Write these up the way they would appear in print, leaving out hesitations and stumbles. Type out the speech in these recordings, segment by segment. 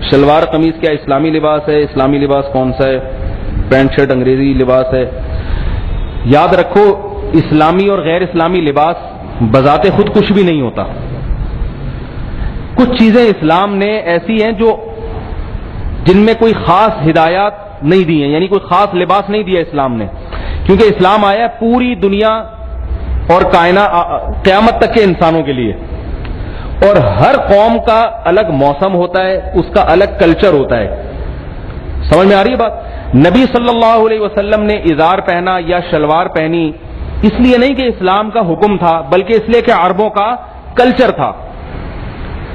شلوار قمیض کیا اسلامی لباس ہے؟ اسلامی لباس کون سا ہے؟ پینٹ شرٹ انگریزی لباس ہے؟ یاد رکھو اسلامی اور غیر اسلامی لباس بذات خود کچھ بھی نہیں ہوتا. کچھ چیزیں اسلام نے ایسی ہیں جو جن میں کوئی خاص ہدایات نہیں دی ہیں، یعنی کوئی خاص لباس نہیں دیا اسلام نے، کیونکہ اسلام آیا ہے پوری دنیا اور قیامت تک کے انسانوں کے لیے. اور ہر قوم کا الگ موسم ہوتا ہے، اس کا الگ کلچر ہوتا ہے. سمجھ میں آ رہی ہے بات؟ نبی صلی اللہ علیہ وسلم نے ازار پہنا یا شلوار پہنی اس لیے نہیں کہ اسلام کا حکم تھا، بلکہ اس لیے کہ عربوں کا کلچر تھا.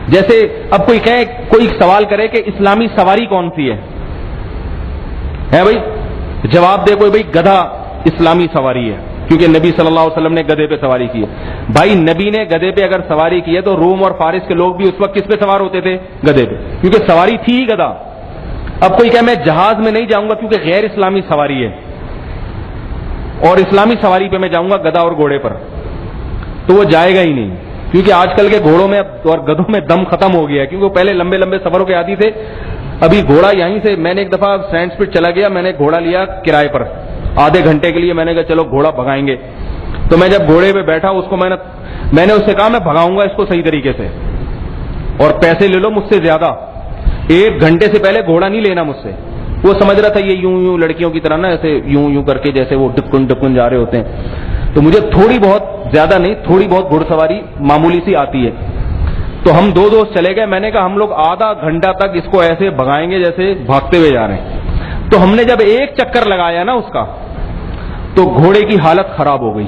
جیسے اب کوئی سوال کرے کہ اسلامی سواری کون سی ہے بھائی؟ جواب دے کوئی بھائی گدھا اسلامی سواری ہے، کیونکہ نبی صلی اللہ علیہ وسلم نے گدھے پہ سواری کی ہے. بھائی نبی نے گدھے پہ اگر سواری کی ہے تو روم اور فارس کے لوگ بھی اس وقت کس پہ سوار ہوتے تھے؟ گدھے پہ، کیونکہ سواری تھی ہی گدھا. اب کوئی کہے میں جہاز میں نہیں جاؤں گا کیونکہ غیر اسلامی سواری ہے، اور اسلامی سواری پہ میں جاؤں گا گدھا اور گھوڑے پر، تو وہ جائے گا ہی نہیں. کیونکہ آج کل کے گھوڑوں میں اور گدھوں میں دم ختم ہو گیا ہے، کیونکہ وہ پہلے لمبے لمبے سفروں کے عادی تھے. ابھی گھوڑا یہیں سے، میں نے ایک دفعہ سینڈ اسپیڈ چلا گیا، میں نے گھوڑا لیا کرائے پر آدھے گھنٹے کے لیے. میں نے کہا چلو گھوڑا بھگائیں گے. تو میں جب گھوڑے پہ بیٹھا اس کو میں نے اس سے کہا میں بھگاؤں گا اس کو صحیح طریقے سے، اور پیسے لے لو مجھ سے زیادہ، 1 گھنٹے سے پہلے گھوڑا نہیں لینا مجھ سے. وہ سمجھ رہا تھا یہ یوں لڑکیوں کی طرح نا ایسے یوں کر کے جیسے وہ ڈپکن جا رہے ہوتے ہیں. تو مجھے تھوڑی بہت، زیادہ نہیں، تھوڑی بہت گھڑ سواری معمولی سی آتی ہے. تو ہم 2 دوست چلے گئے. میں نے کہا ہم لوگ آدھا گھنٹہ تک اس کو ایسے بھگائیں گے جیسے بھاگتے ہوئے جا رہے ہیں. تو ہم نے جب 1 چکر لگایا نا اس کا، تو گھوڑے کی حالت خراب ہو گئی،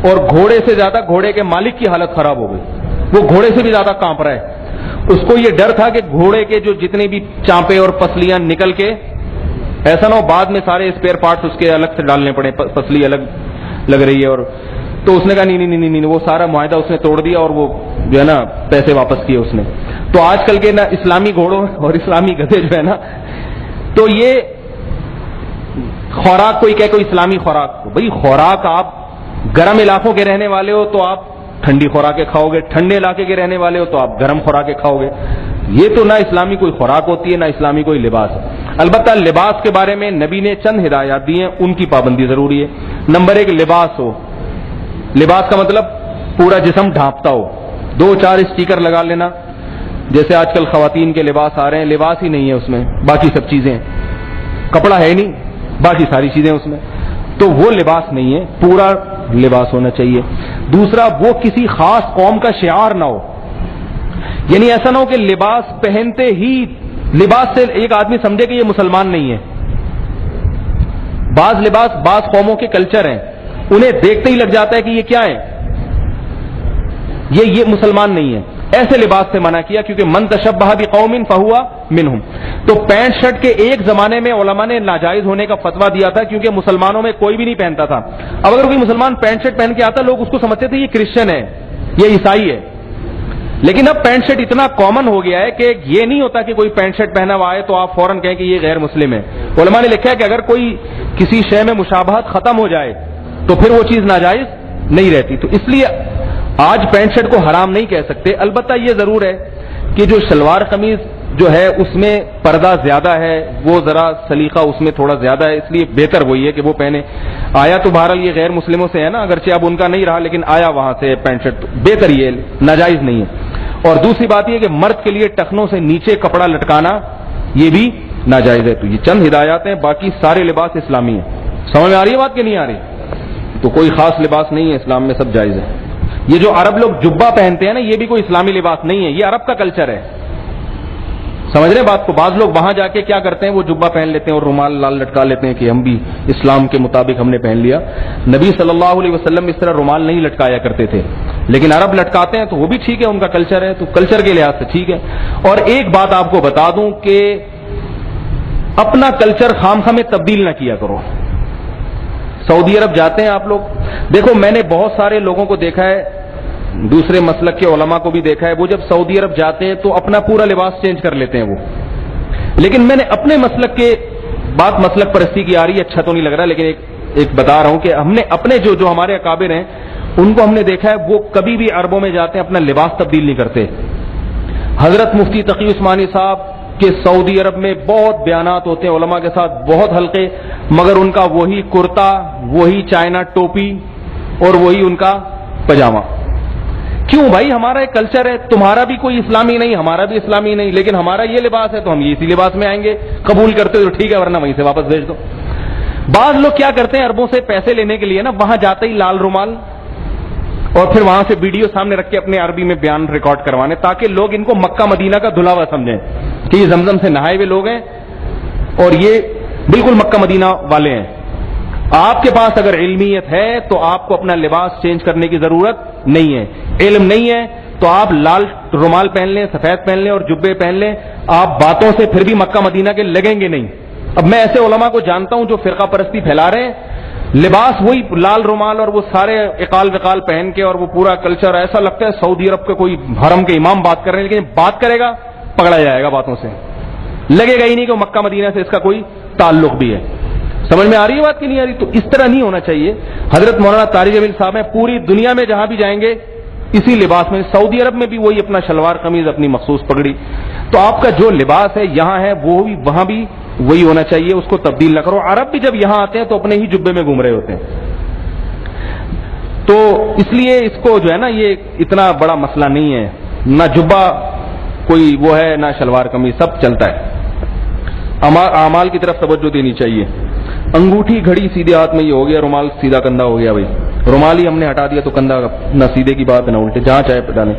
اور گھوڑے سے زیادہ گھوڑے کے مالک کی حالت خراب ہو گئی. وہ گھوڑے سے بھی زیادہ کانپ رہا ہے. اس کو یہ ڈر تھا کہ گھوڑے کے جو جتنے بھی چانپے اور پسلیاں نکل کے ایسا نہ ہو بعد میں سارے اسپیئر پارٹس اس کے الگ سے ڈالنے پڑے، پسلی الگ لگ رہی ہے. اور تو اس نے کہا نہیں، وہ سارا معاہدہ اس نے توڑ دیا اور وہ جو ہے نا پیسے واپس کیے اس نے. تو آج کل کے نا اسلامی گھوڑوں اور اسلامی گدھے جو ہے نا، تو یہ خوراک کوئی اسلامی خوراک، بھائی خوراک آپ گرم علاقوں کے رہنے والے ہو تو آپ ٹھنڈی خوراکیں کھاؤ گے، ٹھنڈے علاقے کے رہنے والے ہو تو آپ گرم خوراکیں کھاؤ گے. یہ تو نہ اسلامی کوئی خوراک ہوتی ہے نہ اسلامی کوئی لباس. البتہ لباس کے بارے میں نبی نے چند ہدایات دی ہیں، ان کی پابندی ضروری ہے. نمبر 1 لباس ہو. لباس کا مطلب پورا جسم ڈھانپتا ہو. 2-4 اسٹیکر لگا لینا، جیسے آج کل خواتین کے لباس آ رہے ہیں، لباس ہی نہیں ہے اس میں، باقی سب چیزیں، کپڑا ہے نہیں، باقی ساری چیزیں اس میں، تو وہ لباس نہیں ہے. پورا لباس ہونا چاہیے. دوسرا وہ کسی خاص قوم کا شعار نہ ہو، یعنی ایسا نہ ہو کہ لباس پہنتے ہی لباس سے ایک آدمی سمجھے کہ یہ مسلمان نہیں ہے. بعض لباس بعض قوموں کے کلچر ہیں، انہیں دیکھتے ہی لگ جاتا ہے کہ یہ کیا ہے، یہ مسلمان نہیں ہے. ایسے لباس سے منع کیا، کیونکہ من تشبہ بقوم فہو منہم. تو پینٹ شرٹ کے ایک زمانے میں علماء نے ناجائز ہونے کا فتویٰ دیا تھا، کیونکہ مسلمانوں میں کوئی بھی نہیں پہنتا تھا. اب اگر کوئی مسلمان پینٹ شرٹ پہن کے آتا لوگ اس کو سمجھتے تھے یہ کرسچن ہے، یہ عیسائی ہے. لیکن اب پینٹ شرٹ اتنا کامن ہو گیا ہے کہ یہ نہیں ہوتا کہ کوئی پینٹ شرٹ پہنا ہوا آئے تو آپ فوراً کہیں کہ یہ غیر مسلم ہے. علماء نے لکھا ہے کہ اگر کوئی کسی شے میں مشابہت ختم ہو جائے تو پھر وہ چیز ناجائز نہیں رہتی. تو اس لیے آج پینٹ شرٹ کو حرام نہیں کہہ سکتے. البتہ یہ ضرور ہے کہ جو شلوار قمیض جو ہے اس میں پردہ زیادہ ہے، وہ ذرا سلیقہ اس میں تھوڑا زیادہ ہے، اس لیے بہتر وہی ہے کہ وہ پہنے. آیا تو بہرحال یہ غیر مسلموں سے ہے نا، اگرچہ اب ان کا نہیں رہا لیکن آیا وہاں سے پینٹ شرٹ، بہتر یہ ناجائز نہیں ہے. اور دوسری بات یہ کہ مرد کے لیے ٹخنوں سے نیچے کپڑا لٹکانا یہ بھی ناجائز ہے. تو یہ چند ہدایات ہیں، باقی سارے لباس اسلامی ہیں. سمجھ میں آ رہی ہے بات کہ نہیں آ رہی؟ تو کوئی خاص لباس نہیں ہے اسلام میں، سب جائز ہے. یہ جو عرب لوگ جبہ پہنتے ہیں نا، یہ بھی کوئی اسلامی لباس نہیں ہے، یہ عرب کا کلچر ہے. سمجھ رہے بات کو؟ بعض لوگ وہاں جا کے کیا کرتے ہیں، وہ جبہ پہن لیتے ہیں اور رومال لال لٹکا لیتے ہیں کہ ہم بھی اسلام کے مطابق ہم نے پہن لیا. نبی صلی اللہ علیہ وسلم اس طرح رومال نہیں لٹکایا کرتے تھے، لیکن عرب لٹکاتے ہیں تو وہ بھی ٹھیک ہے، ان کا کلچر ہے، تو کلچر کے لحاظ سے ٹھیک ہے. اور ایک بات آپ کو بتا دوں کہ اپنا کلچر خام میں تبدیل نہ کیا کرو. سعودی عرب جاتے ہیں آپ لوگ، دیکھو میں نے بہت سارے لوگوں کو دیکھا ہے، دوسرے مسلک کے علماء کو بھی دیکھا ہے، وہ جب سعودی عرب جاتے ہیں تو اپنا پورا لباس چینج کر لیتے ہیں وہ. لیکن میں نے اپنے مسلک کے بات مسلک پرستی کی آ رہی ہے، اچھا تو نہیں لگ رہا، لیکن ایک بتا رہا ہوں کہ ہم نے اپنے جو ہمارے اکابر ہیں ان کو ہم نے دیکھا ہے وہ کبھی بھی عربوں میں جاتے ہیں اپنا لباس تبدیل نہیں کرتے. حضرت مفتی تقی عثمانی صاحب کہ سعودی عرب میں بہت بیانات ہوتے ہیں علماء کے ساتھ بہت حلقے، مگر ان کا وہی کرتا، وہی چائنا ٹوپی اور وہی ان کا پجامہ. کیوں بھائی؟ ہمارا ایک کلچر ہے، تمہارا بھی کوئی اسلامی نہیں، ہمارا بھی اسلامی نہیں، لیکن ہمارا یہ لباس ہے تو ہم اسی لباس میں آئیں گے. قبول کرتے ہو تو ٹھیک ہے، ورنہ وہیں سے واپس بھیج دو. بعض لوگ کیا کرتے ہیں، عربوں سے پیسے لینے کے لیے نا وہاں جاتے ہی لال رومال اور پھر وہاں سے ویڈیو سامنے رکھ کے اپنے عربی میں بیان ریکارڈ کروانے، تاکہ لوگ ان کو مکہ مدینہ کا دھلا ہوا سمجھیں کہ یہ زمزم سے نہائے ہوئے لوگ ہیں اور یہ بالکل مکہ مدینہ والے ہیں. آپ کے پاس اگر علمیت ہے تو آپ کو اپنا لباس چینج کرنے کی ضرورت نہیں ہے. علم نہیں ہے تو آپ لال رومال پہن لیں، سفید پہن لیں اور جبے پہن لیں، آپ باتوں سے پھر بھی مکہ مدینہ کے لگیں گے نہیں. اب میں ایسے علماء کو جانتا ہوں جو فرقہ پرستی پھیلا رہے ہیں، لباس وہی لال رومال اور وہ سارے اقال وقال پہن کے اور وہ پورا کلچر، ایسا لگتا ہے سعودی عرب کے کوئی حرم کے امام بات کر رہے ہیں، لیکن بات کرے گا پکڑا جائے گا باتوں سے، لگے گا ہی نہیں کہ مکہ مدینہ سے اس کا کوئی تعلق بھی ہے. سمجھ میں آ رہی ہے بات کہ نہیں آ رہی؟ تو اس طرح نہیں ہونا چاہیے. حضرت مولانا طارق جمیل صاحب ہیں پوری دنیا میں جہاں بھی جائیں گے اسی لباس میں، سعودی عرب میں بھی وہی اپنا شلوار قمیض، اپنی مخصوص پگڑی. تو آپ کا جو لباس ہے یہاں ہے وہ بھی وہاں بھی وہی ہونا چاہیے، اس کو تبدیل نہ کرو. عرب بھی جب یہاں آتے ہیں تو اپنے ہی جبے میں گھوم رہے ہوتے ہیں. تو اس لیے اس کو جو ہے نا یہ اتنا بڑا مسئلہ نہیں ہے، نہ جبہ کوئی وہ ہے نہ شلوار قمیض، سب چلتا ہے. اعمال کی طرف توجہ دینی چاہیے. انگوٹھی گھڑی سیدھے ہاتھ میں یہ ہو گیا، رومال سیدھا کندھا ہو گیا. بھائی رومال ہی ہم نے ہٹا دیا تو کندھا نہ سیدھے کی بات نہ الٹے، جہاں چاہے ڈالیں.